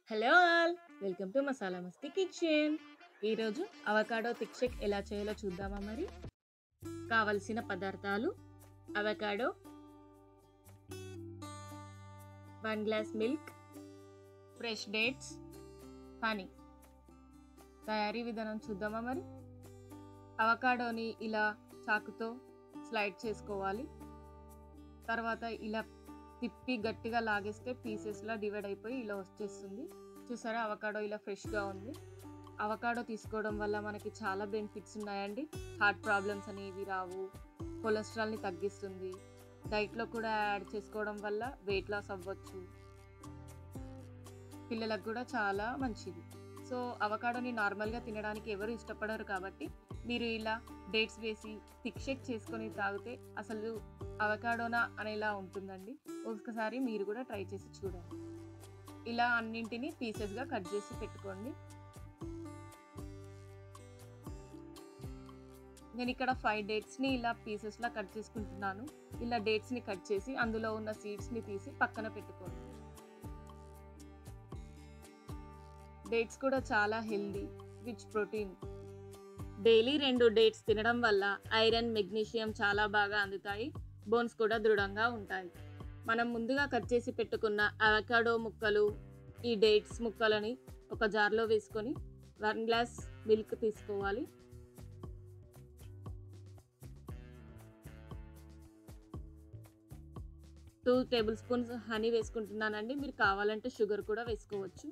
Hello all welcome to masala Masti kitchen. ఈరోజు avocado thick shake ఎలా చేయాలో చూద్దామా. మరి కావలసిన పదార్థాలు: avocado, 1 glass milk, fresh dates, honey. తయారీ విధానం చూద్దామా. మరి అవకాడోని ఇలా చాకుతో స్లైడ్ చేసుకోవాలి. తర్వాత ఇలా తిప్పి గట్టిగా లాగేస్తే పీసెస్లా డివైడ్ అయిపోయి ఇలా వచ్చేస్తుంది. చూసారా, అవకాడో ఇలా ఫ్రెష్గా ఉంది. అవకాడో తీసుకోవడం వల్ల మనకి చాలా బెనిఫిట్స్ ఉన్నాయండి. హార్ట్ ప్రాబ్లమ్స్ అనేవి రావు, కొలెస్ట్రాల్ని తగ్గిస్తుంది. డైట్లో కూడా యాడ్ చేసుకోవడం వల్ల వెయిట్ లాస్ అవ్వచ్చు. పిల్లలకు కూడా చాలా మంచిది. సో అవకాడోని నార్మల్గా తినడానికి ఎవరు ఇష్టపడరు, కాబట్టి మీరు ఇలా డేట్స్ వేసి థిక్ షేక్ చేసుకొని తాగితే అసలు అవకాడోనా అనేలా ఉంటుందండి. ఒకసారి మీరు కూడా ట్రై చేసి చూడండి. ఇలా అన్నింటినీ పీసెస్గా కట్ చేసి పెట్టుకోండి. నేను ఇక్కడ 5 డేట్స్ని ఇలా పీసెస్లా కట్ చేసుకుంటున్నాను. ఇలా డేట్స్ని కట్ చేసి అందులో ఉన్న సీడ్స్ని తీసి పక్కన పెట్టుకోండి. డేట్స్ కూడా చాలా healthy, rich protein. Daily 2 dates తినడం వల్ల ఐరన్, మెగ్నీషియం చాలా బాగా అందుతాయి. బోన్స్ కూడా దృఢంగా ఉంటాయి. మనం ముందుగా కట్ చేసి పెట్టుకున్న అవకాడో ముక్కలు, ఈ డేట్స్ ముక్కలని ఒక జార్లో వేసుకొని 1 గ్లాస్ మిల్క్ తీసుకోవాలి. టూ టేబుల్ స్పూన్స్ హనీ వేసుకుంటున్నానండి. మీరు కావాలంటే షుగర్ కూడా వేసుకోవచ్చు.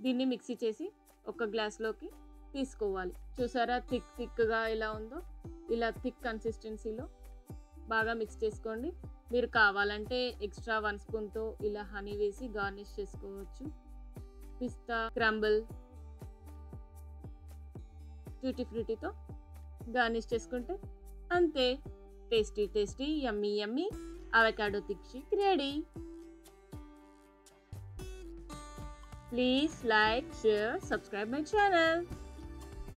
దీన్ని మిక్సీ చేసి ఒక గ్లాస్లోకి తీసుకోవాలి. చూసారా థిక్గా ఎలా ఉందో. ఇలా థిక్ కన్సిస్టెన్సీలో బాగా మిక్స్ చేసుకోండి. మీరు కావాలంటే ఎక్స్ట్రా 1 స్పూన్తో ఇలా హనీ వేసి గార్నిష్ చేసుకోవచ్చు. పిస్తా, క్రంబుల్, ట్యూటీ ఫ్రూటీతో గార్నిష్ చేసుకుంటే అంతే. Tasty yummy avocado thick shake ready. Please like, share, subscribe my channel.